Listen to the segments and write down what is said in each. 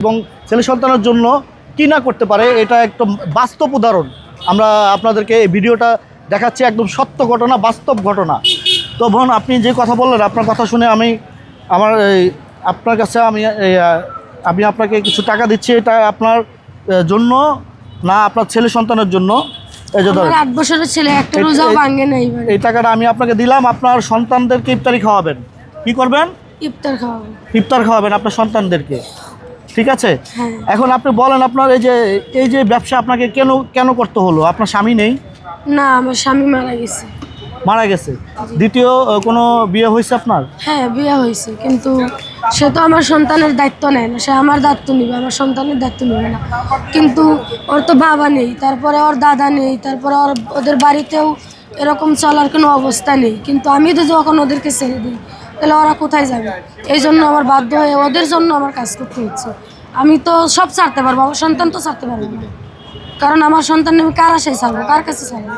এবং ছেলে সন্তানের জন্য কি না করতে পারে এটা একদম বাস্তব উদাহরণ আমরা আপনাদেরকে এই ভিডিওটা দেখাচ্ছি, একদম সত্য ঘটনা, বাস্তব ঘটনা। তো বোন, আপনি যে কথা বললেন, আপনার কথা শুনে আমি আপনার কাছে আমি আপনাকে কিছু টাকা দিচ্ছি। এটা আপনার জন্য না, আপনার ছেলে সন্তানের জন্য। এই যে ধরেন 8 বছরের ছেলে, একটা রোজাও ভাঙে নাই। এই টাকাটা আমি আপনাকে দিলাম, আপনার সন্তানদেরকে ইফতারি খাওয়াবেন। কি করবেন? ইফতার খাওয়াবেন আপনার সন্তানদেরকে, ঠিক আছে? এখন আপনি বলেন, আপনার এই যে ব্যবসা আপনাকে কেন করতে হলো? আপনার স্বামী নেই? না, আমার স্বামী মারা গেছে। দ্বিতীয় কোনো বিয়ে হয়েছে আপনার? হ্যাঁ, বিয়ে হয়েছে, কিন্তু সে তো আমার সন্তানের দায়িত্ব নেয় না। সে আমার দায়িত্ব নিবে, আমার সন্তানের দায়িত্ব নেবে না। কিন্তু ওর তো বাবা নেই, তারপরে ওর দাদা নেই, তারপরে ওদের বাড়িতেও এরকম চলার কোনো অবস্থা নেই। কিন্তু আমি তো যখন ওদেরকে ছেড়ে দিই, তাহলে ওরা কোথায় যাবে? এই জন্য আমার বাধ্য হয়ে ওদের জন্য আমার কাজ করতে হচ্ছে। আমি তো সব ছাড়তে পারবো, আমার সন্তান তো ছাড়তে পারবো না, কারণ আমার সন্তান আমি কার আশায় ছাড়বো, কার কাছে ছাড়বো?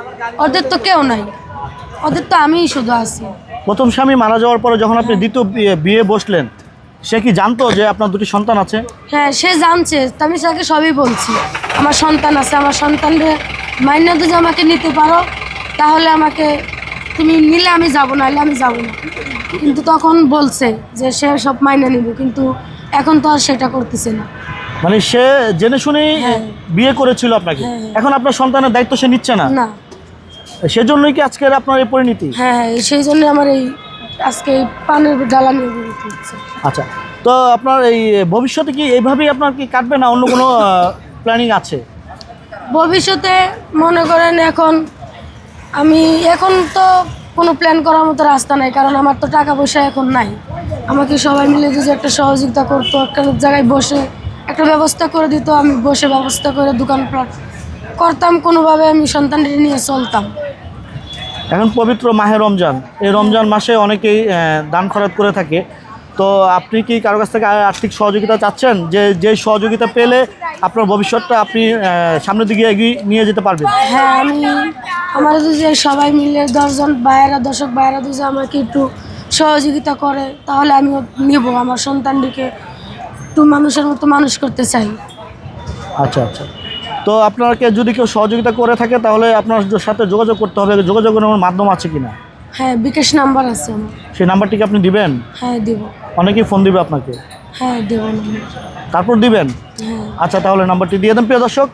ওদের তো কেউ নাই, ওদের তো আমিই শুধু আছি। প্রথম স্বামী মারা যাওয়ার পরে যখন আপনি দ্বিতীয় বিয়ে বসলেন, সে কি জানতো যে আপনার দুটি সন্তান আছে? হ্যাঁ, সে জানছে। আমি তাকে সবই বলছি, আমার সন্তান আছে, আমার সন্তানরে মাইনা যদি আমাকে নিতে পারো তাহলে আমাকে তুমি নিলে আমি যাব, নাহলে আমি যাব না। কিন্তু তখন বলছে যে সে সব মাইনা নিব, কিন্তু এখন তো আর সেটা করতেছে না। মানে সে জেনে শুনেই বিয়ে করেছিল আপনাকে, এখন আপনার সন্তানের দায়িত্ব সে নিচ্ছে না? না। সেজন্যই কি আজকের আপনার এই পরিণতি? হ্যাঁ, সেই জন্য আমার আজকে এই পানের ডালা নিয়ে বেরোতে হচ্ছে। আচ্ছা, তো আপনার এই ভবিষ্যতে কি এইভাবেই আপনার কি কাটবে, না অন্য কোনো প্ল্যানিং আছে? ভবিষ্যতে মনে করেন এখন তো কোনো প্ল্যান করার মতো রাস্তা নাই, কারণ আমার তো টাকা পয়সা এখন নাই। আমাকে সবাই মিলে যদি একটা সহযোগিতা করতো, একটা জায়গায় বসে একটা ব্যবস্থা করে দিত, আমি বসে ব্যবস্থা করে দোকানপাট করতাম, কোনোভাবে আমি সন্তানদের নিয়ে চলতাম। এখন পবিত্র মাহে রমজান, এই রমজান মাসে অনেকেই দান খয়রাত করে থাকে। তো আপনি কি কারো কাছ থেকে আর্থিক সহযোগিতা চাচ্ছেন, যে সহযোগিতা পেলে আপনার ভবিষ্যৎটা আপনি সামনের দিকে এগিয়ে নিয়ে যেতে পারবেন? হ্যাঁ, আমার যদি সবাই মিলে 10 ভাইয়েরা যদি আমাকে একটু সহযোগিতা করে, তাহলে আমিও নিব। আমার সন্তানটিকে একটু মানুষের মতো মানুষ করতে চাই। আচ্ছা আচ্ছা, তো আপনাকে যদি কেউ সহযোগিতা করে থাকে তাহলে আপনার সাথে যোগাযোগ করতে হবে। যোগাযোগের মাধ্যম আছে কিনা? হ্যাঁ, বিকাশ নাম্বার আছে আমার। সেই নাম্বারটি কি আপনি দিবেন? হ্যাঁ, দিব। অনেকেই ফোন দিবে আপনাকে? হ্যাঁ, দেব। তারপর দিবেন? হ্যাঁ। আচ্ছা, তাহলে নাম্বারটি দিয়ে দেন। প্রিয় দর্শক,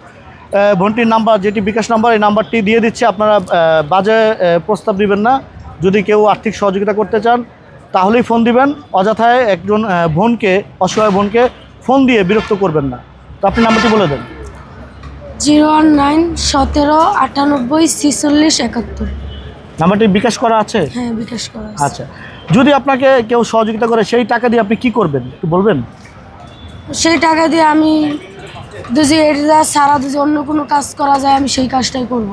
বোনটির নাম্বার, যেটি বিকাশ নাম্বার, এই নাম্বারটি দিয়ে দিচ্ছে। আপনারা বাজে প্রস্তাব দিবেন না। যদি কেউ আর্থিক সহযোগিতা করতে চান তাহলেই ফোন দিবেন, অযথায় একজন অসহায় বোনকে ফোন দিয়ে বিরক্ত করবেন না। তো আপনি নাম্বারটি বলে দেন। 019 17 98 46 71। নাম্বারটি বিকাশ করা আছে? হ্যাঁ, বিকাশ করা আছে। আচ্ছা, যদি আপনাকে কেউ সহযোগিতা করে সেই টাকা দিয়ে আপনি কি করবেন একটু বলবেন? সেই টাকা দিয়ে আমি যদি এটা ছাড়া যদি অন্য কোনো কাজ করা যায়, আমি সেই কাজটাই করব।